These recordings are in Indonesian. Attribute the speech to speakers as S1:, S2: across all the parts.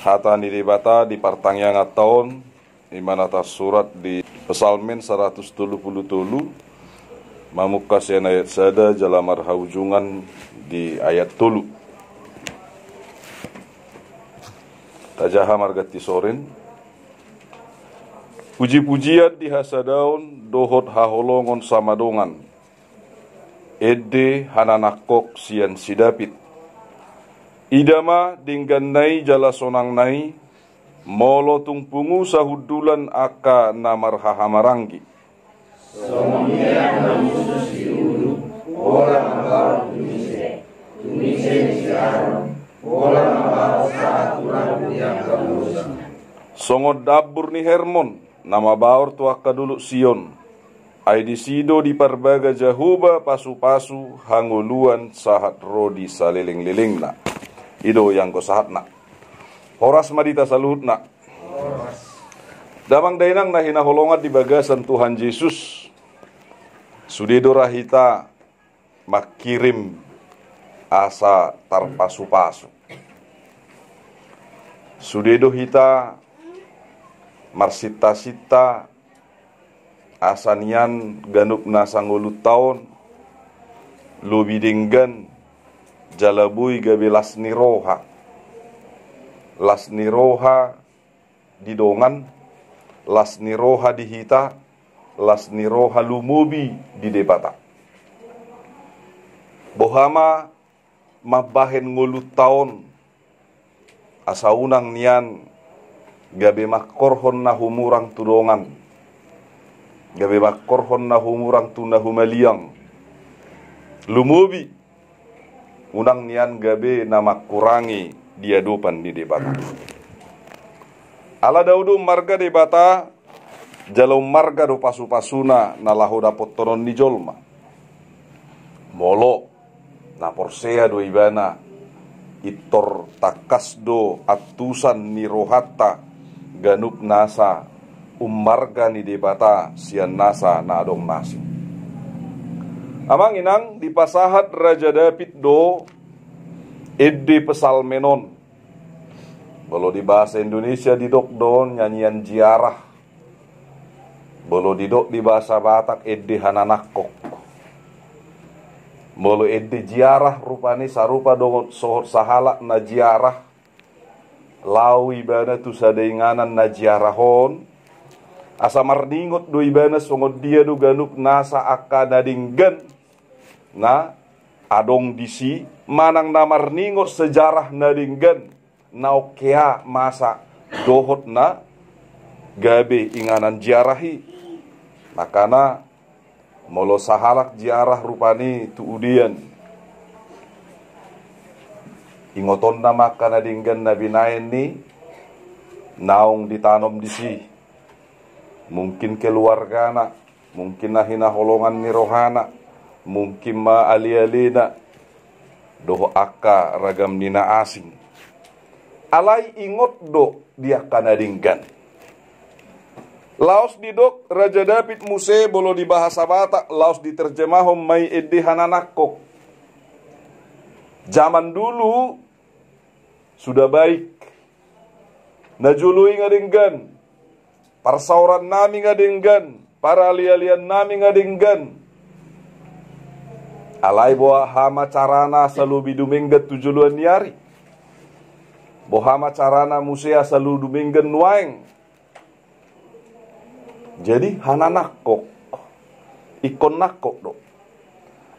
S1: hatani debata di pertanyaan tahun di mana tas surat di Pesalmin 130 mamukas yang ayat sada jalamar haujungan di ayat tulu tajaha margati sorin puji-pujian di hasadaun dohot haholongon samadongan edde hananakok sian sidapit idama dingganai jala sonang nai molo tungpungu sahudulan aka namar hahamaranggi
S2: somonia namusus diulu orang ambar tumise siaran orang ambar saaturan yang kemurusan
S1: songod dabur ni Hermon nama baur tuaka dulu Sion ai disido di parbaga jahuba pasu-pasu hanguluan sahat rodi saliling-lilingna ido yang ko sahatna horas madita salutna damang dainang na hinaholongat di bagasan Tuhan Yesus sudido rahita makirim asa tarpasu-pasu sudido hita marsita-sita asanian ganup nasangulu tahun lubidinggan jalabui gabe lasniroha didongan lasniroha dihita lasniroha lumubi di debata bohama mabahen ngulu tahun asaunang nian gabe makorhon na humurang tudongan gabe makorhon na humurang tunahumaliang lumubi unang nian gabe na makurangi diadupan di debata ala daudu marga debata jalau marga do pasu-pasuna na lahu dapot tonon ni jolma molo na porsea do ibana itor takas do atusan ni rohata ganup nasa marga ni debata sian nasa na adong nasi amang inang di pasahat Raja David do edde pesalmenon bolo di bahasa Indonesia didok don nyanyian jiarah bolo didok di bahasa Batak edde hananakok bolo edde jiarah rupani sarupa dongot sohot sahalak na jiarah lau ibana tu sadainganan na jiarahon asa mardingot do ibana songod dia do ganup nasa aka nadinggan na adong disi manang namar ningot sejarah nadinggan naokea masa dohot na gabe inganan jiarahi makana molo sahalak jiarah rupani tu udian ingoton na maka nadinggan na binayan ni naong ditanom disi mungkin keluarga na mungkin na hinaholongan ni rohana mungkin maali-alina doho aka ragam nina asing alai ingot do dia kanadinggan laos didok Raja David Muse bolo di bahasa Batak laos diterjemahom mai edde hananakok zaman dulu sudah baik najului ngadinggan parsauran nami ngadinggan para ali-alian nami ngadinggan alai boha hama carana salu bidumenggat tujuluan niari bohama carana musea salu dumenggan nuaeng jadi hananakok ikon nakok do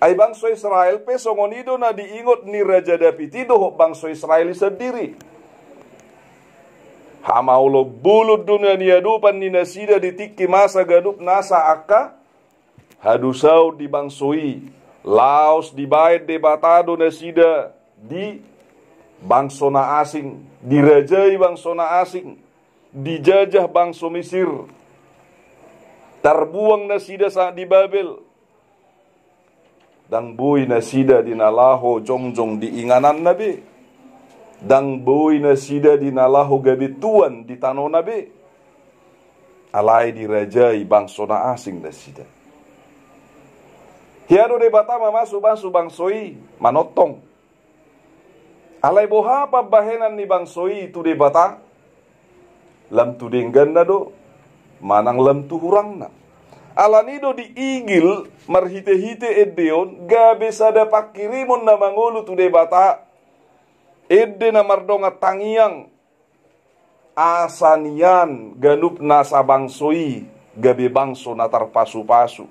S1: ay bangsa Israel pe songonido na diingot ni Raja David itu bangsa Israel sendiri hamaulo bulut dunia niadupan ni nasida ditiki masa gadup nasa aka hadusau di bangsoi laos di bait debatado nasida di bangsona asing dirajai bangsona asing dijajah bangsa Mesir terbuang nasida saat di Babel dang boy nasida di nalaho jongjong di inganan nabi dang boy nasida di nalaho gabi tuan di tano nabi alai dirajai bangsona asing nasida hiado de batama masu bangsoi manotong Alai boha pa bahenan ni bangsoi tu de bata. Lam tu denggan na do. Manang lam tu hurang na. Alanido di igil marhite-hite edeon gabe sada pakirimon na mangulu tu de bata. Ede na mardonga tangiang asanian ganup nasa bangsoi gabe bangso na tarpasu-pasu.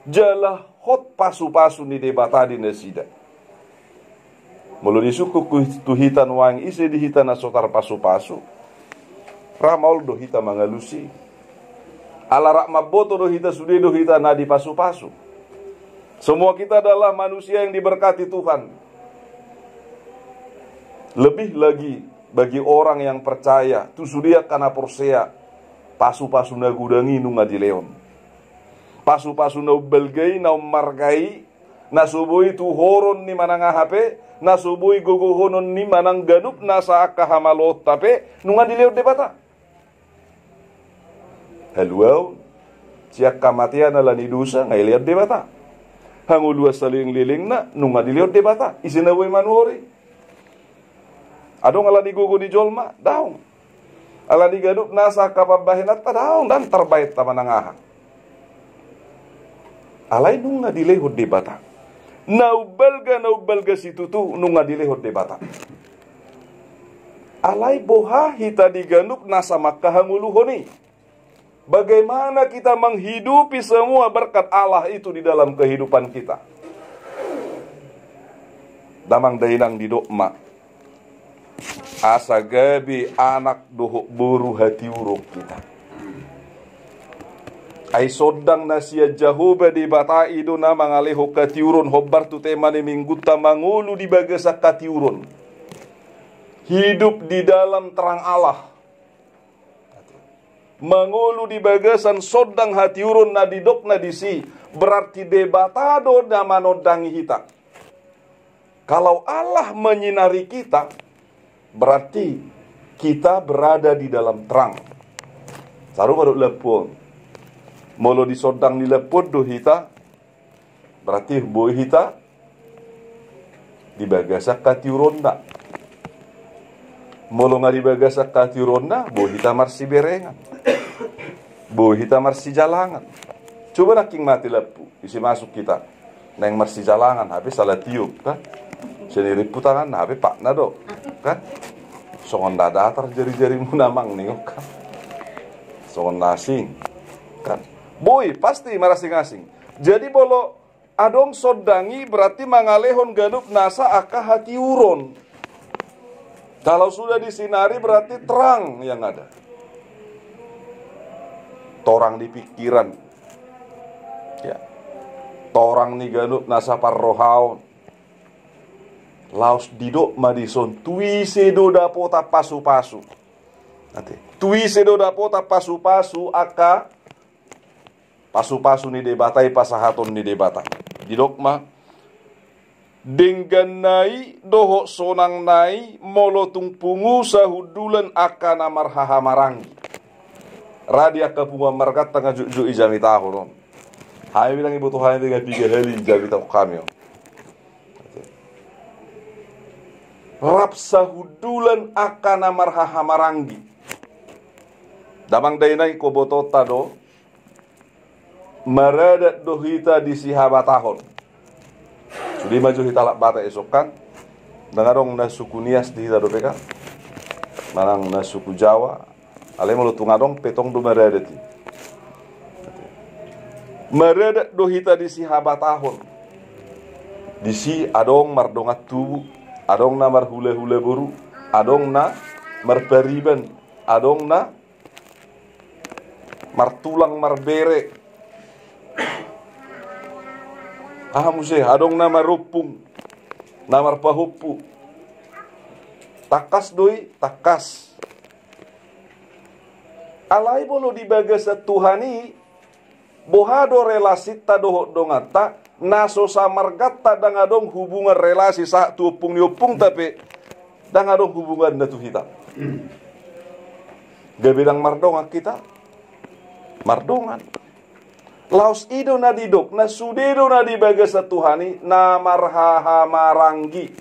S1: Jala hot pasu-pasu ni de bata di nasida. Mulu disuku tuhitan wang isi dihitan na sotar pasu-pasu. Ramaul do hita mangalusi. Alarak maboto do hita sude do hita na di pasu-pasu. Semua kita adalah manusia yang diberkati Tuhan. Lebih lagi bagi orang yang percaya tu sudia kana porsea pasu-pasu na gudangi nunga di leon. Pasu-pasu na belgai na margai na subui tu horon ni manang hape na subui gogohonon ni manang ganup na sa kahamalot tape nunga di leon de bata. Haluaw siak kamatian na lani dusa ngai lihat de bata. Hangulua saling liling na nunga di leon de bata. Isinaway manuhori. Adong ala di gugu di jolma, daong. Ala di gadup nasa kapabahinat pa daong dan terbaik tamanangaha. Alay nung nga dilehod di bata. Naubalga situ tu nung nga dilehod di bata. Alay boha hita di ganup nasa makahanguluhoni. Bagaimana kita menghidupi semua berkat Allah itu di dalam kehidupan kita. Damang dainang di dokma. Asa gabi anak dohok buru hati uruk kita. Ay sodang nasia jahoba di bata ido na mangaleho katiuron hobbar tu temane mingguta mangulu di bagasa katiuron. Hidup di dalam terang Allah. Mangulu di bagasan sodang hati urun na didok na disi. Berarti debatado na manodangi hita. Kalau Allah menyinari kita, berarti kita berada di dalam terang. Saru baru lepon. Molo disodang di lepon do hita. Berarti boy hita di bagasa katiuron na. Molo nga di bagasa katiuron na, boy hita marsi berengan. Boy hita marsi jalangan. Coba naking mati lepu, isi masuk kita. Neng marsi jalangan, habis salah tiup kan. Sendiri putangan, habis pak nado kan. Songon dadatar jari-jarimu namang nih kan. Songon nasing kan. Boy pasti marasing-asing. Jadi bolo adong sodangi berarti mangalehon ganup nasa aka hati uron. Kalau sudah disinari berarti terang yang ada. Torang di pikiran. Ya. Torang ni ganup nasa parrohaon. Laos didok madison tui sedo dapota pasu-pasu. Nanti tui sedo dapota pasu-pasu aka pasu-pasu ni debatai pasahaton ni debata. Didok ma denggan nai dohok sonang nai molotung pungu sahudulan aka namar hahamarangi. Radia kapunga margat tengah juju ijami tahu. Hai bilang ibu Tuhan 3 hari ijami tahu kami. Rap sahudulan akana marhaha marangi. Damang dainay ko botota do. Maradat do hita di sihabatahon. Sudi maju hita lak bata esokan. Dangarong na suku Nias di hita do peka. Manang na suku Jawa. Ale malutungadong petong do maradati. Maradat do hita di sihabatahon. Di si adong mardongat tubuh. Adong na marhule-hule buru, adong na marperiban, adong na martulang marbere. Muse, adong na marupung, na marpahupu. Takas doi, takas. Alai bolo di bagasa Tuhani, bohado relasi tadohok dongata, naso samargata dangadong hubungan relasi saat tuupung niupung tapi dangadong hubungan na tu hita. Gabidang mardongan kita. Mardongan. Laos ido na didok na sudedo na di bagasa Tuhani na marhaha marangi.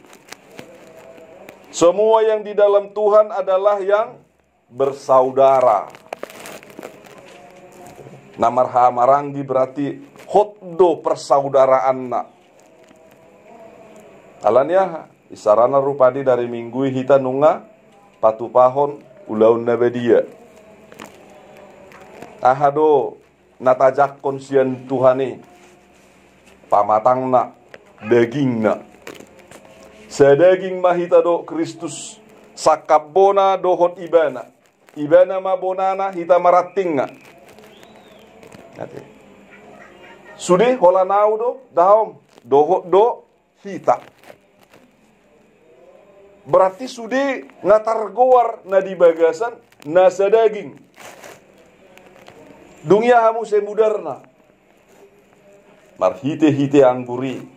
S1: Semua yang di dalam Tuhan adalah yang bersaudara. Namar maranggi berarti hotdo persaudaraan na. Alanya isarana rupadi dari minggu hita nunga patupahon ulaun nabedia. Ahado natajak konsian Tuhani pamatang na daging na. Sadaging mahita do Kristus sakabona dohon ibana. Ibana mabonana hita marating nga. Sudah holanau do daom dohot do hita. Berarti sudah ngatargoar na di bagasan na sadaging. Dunia hamu semudarna. Marhite-hite angguri.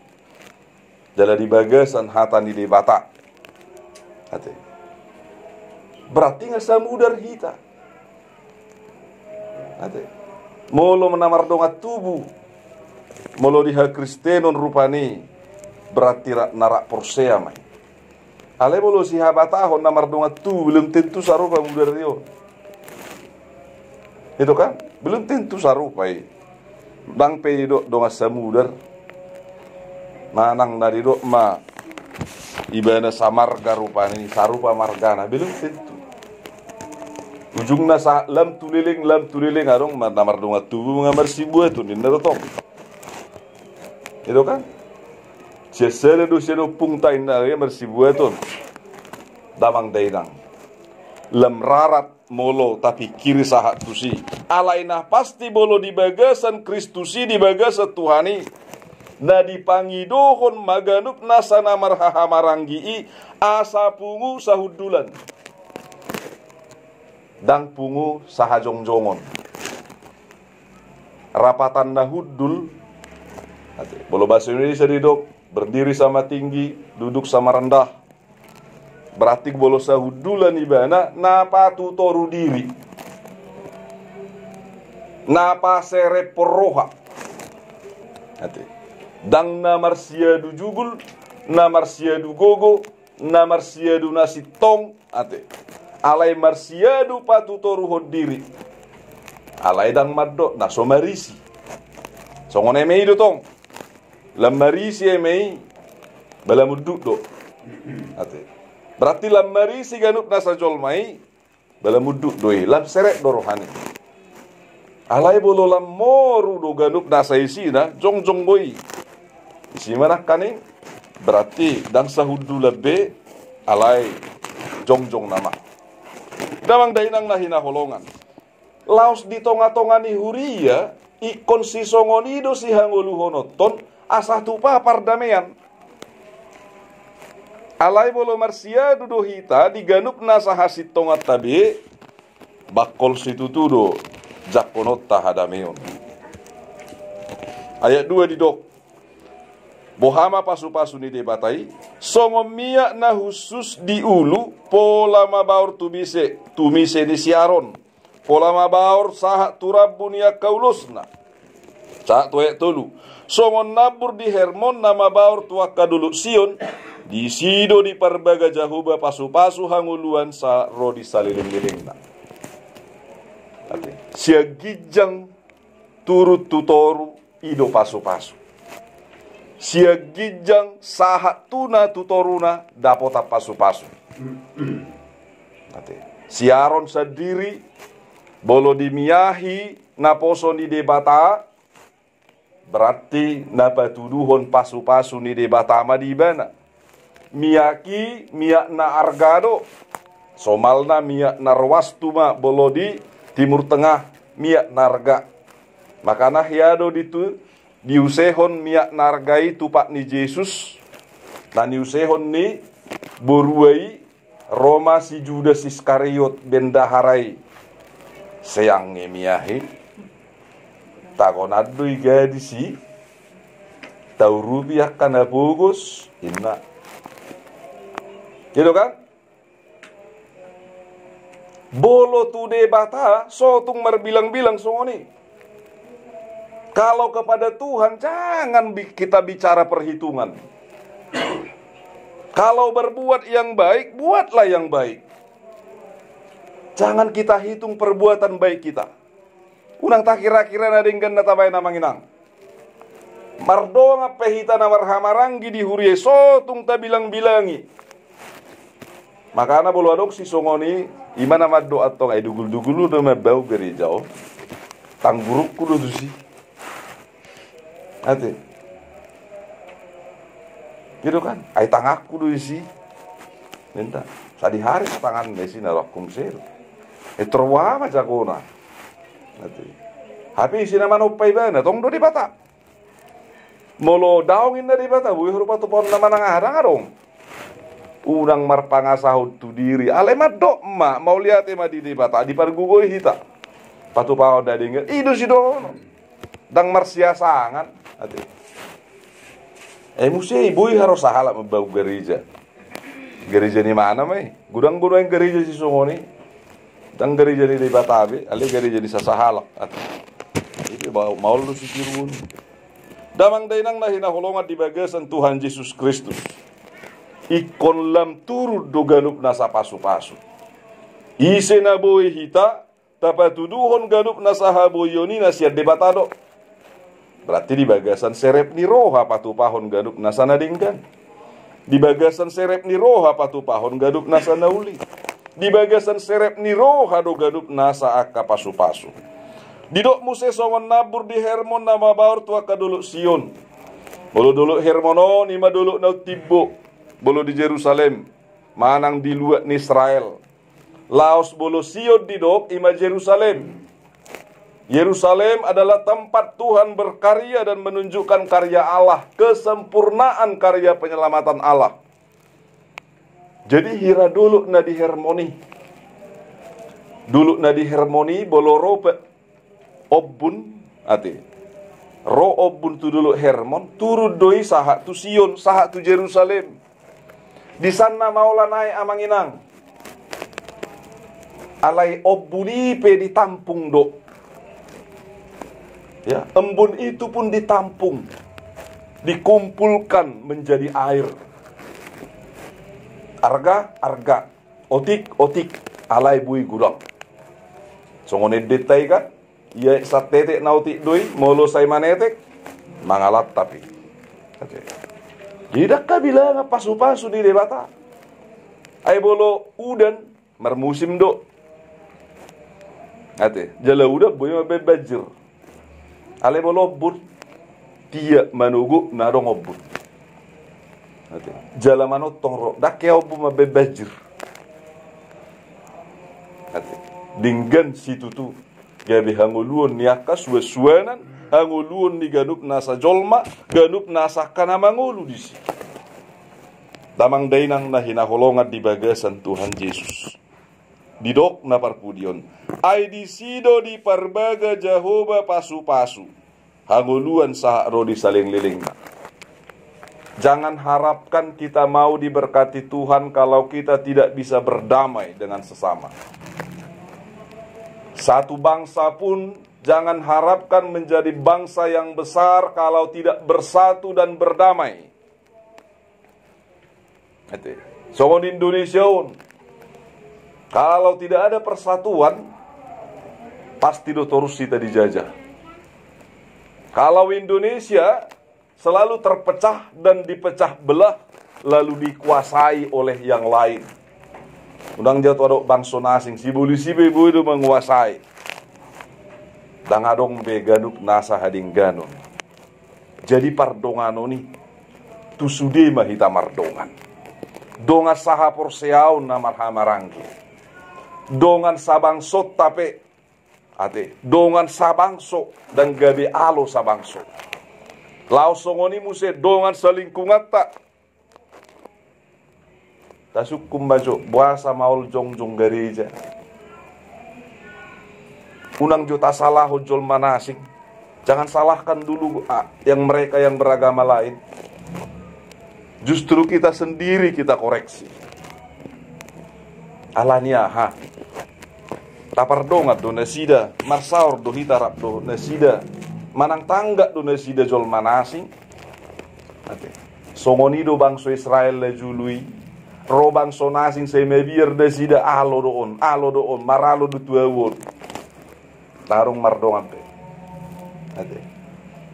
S1: Jala di bagasan hata ni debata. Hati. Berarti nggak samudar hita. Hati. Molo menamar dongat tubuh. Molo diha Kristenon rupani. Berarti narak porsea mai. Ale bolo si habatahon namar dongat tubuh belum tentu sarupa mudar rio. Itu kan? Belum tentu sarupa. Bang pe dok dongat samudar. Manang dari dok ma ibana samarga rupani sarupa margana belum tentu. Ujungna lam tuliling arong namar dongat tubuh ngamar sibu itu nindarotong. Itu kan? Sesele do seno pungtain na ya marsibu itu. Damang dainang. Lam rarat molo tapi kiri sahat tusi. Alainah pasti bolo di bagasan Kristusi di bagasan Tuhani. Na dipangidohon maganup nasana marhaha maranggi asa pungu sahudulan. Dang pungu sahajongjongon. Rapatan nahudul. Bolo bahasa Indonesia didok berdiri sama tinggi, duduk sama rendah. Berarti bolo sahudulan ibana napa tutoru diri. Napa sereporoha. Dang namar siadu jugul, namar siadu gogo, namar siadu nasi tong, alai marsiadu patutoru hodiri. Alai dang maddo na somarisi. Songone mei do tong. Lam marisi mei bala muduk do. Berarti lam marisi ganup nasa jolmai bala muduk doi lam serek do rohani. Alai bolo lam moru do ganup nasa isina jong boy. Isi mana kaning berarti dan sahudu lebe alai jong nama. Damang dainang nahina holongan. Laos di tonga-tongani huria ikon si songonido si hangulu honoton asah tupa pardamaian. Alai bolo marsia dudo hita diganup nasa hasit tonga tabi bakol situ tudo jakonot tahadameon. Ayat 2 didok. Bohama pasu-pasu ni debatai songomia na khusus di ulu pola mabaur tumise ni siaron pola mabaur sahat turabunia kaulusna saat tuek tolu songon nabur di Hermon nama baur tuak kadulu Sion di sido di parbaga jahuba pasu-pasu hanguluan sa rodi saliling-lilingna siagijang turut tutoru ido pasu-pasu. Siagijang sahat tuna tutoruna dapota pasu-pasu. Siaron sendiri bolo dimiahi naposo ni debata berarti napatuduhon pasu-pasu ni debata madibana. Miyaki miak na argado somalna miak narwastuma bolo di timur tengah miak narga. Makana hiado diusehon miak nargai tupak ni Yesus dan diusehon ni boruai Roma si Judas Iskariot bendaharai sayang ngemiahi takonado igadi si tau rupiah kana bogos inna gitu kan bolo tu debata sotung marbilang-bilang songoni. Kalau kepada Tuhan jangan kita bicara perhitungan. Kalau berbuat yang baik, buatlah yang baik. Jangan kita hitung perbuatan baik kita. Unang tak kira-kira nadinggan na tabay na manginang. Mardonga pehita na marhamaranggi di hurie sotung ta bilang-bilangi. Makana bolu adok si songoni imana maddo atong ay dugul-dugulu do mabau gereja o. Tangguruk kudu tu si. Ate. Gitu kan? Ay tangak kudu si. Minta. Sadi hari tangan desi na rokum sel. Terwa macakona. Ate. Hapi isi naman upay ba na tong do di bata. Molo daongin na di bata buih rupa tu pon naman ang harang-harong. Unang marpangasahod tu diri. Alemat do ma mau lihat ema di bata di pargugoy hita. Patu pao dadingan idu si dono. Dang marsiasangan. Ate. Musi ibu harus sahala membau gereja. Gereja ni mana mai? Gudang-gudang gereja si songoni. Dang gereja di Batabe, ale gereja di Sasahalak. Ate. Itu mau lu si kirun. Damang dainang na hinaholongan di bagasan Tuhan Yesus Kristus. Ikon lam turut doganup nasa pasu-pasu. Ise na boy hita, tapatuduhon ganup nasa haboyoni na siya debatado. Berarti di bagasan serep ni roha patupahon ganup nasa nadinggan. Di bagasan serep ni roha patupahon ganup nasa nauli. Di bagasan serep ni roha do ganup nasa akka pasu-pasu. Didok muse songon nabur di Hermon nama baur tua kaduluk Sion. Bolo duluk Hermono nima duluk nau Tibbo. Bolo di Jerusalem. Manang di luat ni Israel. Laos bolo Sion didok ima Jerusalem. Yerusalem adalah tempat Tuhan berkarya dan menunjukkan karya Allah. Kesempurnaan karya penyelamatan Allah. Jadi hira duluk na di Hermoni. Duluk na di Hermoni bolo rope. Obbun ate ro obbun tu dulu Hermon turut doi saha tu Sion saha tu Jerusalem di sana maulanai amanginang alai obbuni pe ditampung do ya embun itu pun ditampung dikumpulkan menjadi air arga otik alai bui gudang songone detai kan. Ia satetek nautik doi molo sai manetek mangalat tapi. Oke. Tidak kabilang pasu-pasu di debata. Ai bolo udan marmusim do. Ate, jala udah boy mabe bajir. Ale bolo bur dia manugu narong obur. Ate, jala manotong ro dakke obu mabe bajir. Ate, dinggan situ tu gabi hanguluon niaka suwe-suwenan, hanguluon ni ganup nasa jolma, ganup nasa kanamangulu disi. Damang dainang na hinaholongan di bagasan Tuhan Yesus. Didok na parpudion. Ay disido di parbaga Jehovah pasu-pasu. Hanguluan sahak rodi saling liling. Jangan harapkan kita mau diberkati Tuhan kalau kita tidak bisa berdamai dengan sesama. Satu bangsa pun jangan harapkan menjadi bangsa yang besar kalau tidak bersatu dan berdamai. Soal Indonesia, kalau tidak ada persatuan, pasti terus kita dijajah. Kalau Indonesia selalu terpecah dan dipecah belah, lalu dikuasai oleh yang lain. Undang jatuh adok bangsa nasing si polisi bebo itu menguasai. Dan adong beganup nasa hading ganon. Jadi pardongano ni tu sude mahita mardongan. Dongan saha porseaun na marhamarangki. Dongan sabangso tape ate. Dongan sabangso dan gabe alo sabangso. Lao songoni muse dongan salingkungan tak. Tasuk kumbajo buasa maul jong gereja. Unang juta salah hujul manasing. Jangan salahkan dulu yang mereka yang beragama lain. Justru kita sendiri kita koreksi. Alania ha. Tapar dongat do nasida, marsaur do hitarap do nasida. Manang tangga do nasida jol manasing. Songonido bangso Israel le jului, ro bangso nasing se mebir de sida alo doon, maralo du tuawon. Tarung mardongan pe. Ade.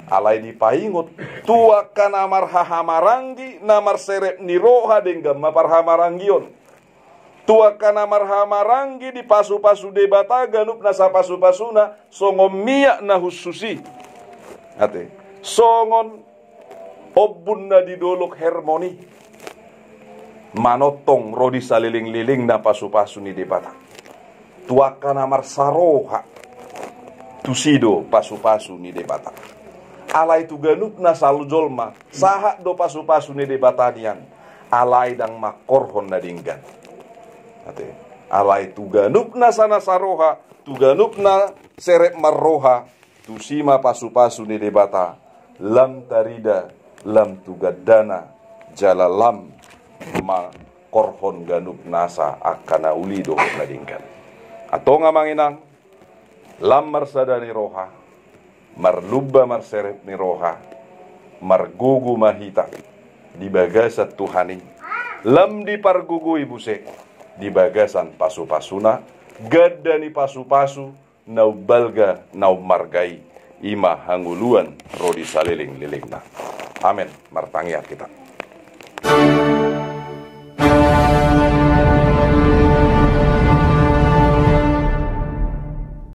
S1: Alai di paingot tua kana marhahamarangi namar serep ni roha denggam maparhamarangion. Tua kana marhamarangi di pasu-pasu debata ganup nasa pasu-pasuna songomia na hususi. Ate. Songon obun na didolok harmoni. Manotong rodi saliling-liling na pasu-pasu ni debata. Tua kana marsaroha. Tusido pasu-pasu ni debata. Alai tu ganup na salujolma saha do pasu-pasu ni debatanian. Alai dang makorhon na dinggan. Ate. Alai tu ganup na sana saroha, tu ganup na serep marroha, tu sima pasu-pasu ni debata. Lam tarida, lam tugadana, jalalam ma korhon ganup nasa akana ulido na dinggan. Ato nga manginang, lam marsadani roha, marluba marserep ni roha, margugu mahita, di bagasat Tuhani, lam di pargugu ibuse, di bagasan pasu-pasuna, gada ni pasu-pasu, nau balga, nau margai, ima hanguluan, rodi saliling-liling na. Amin, martangiat kita.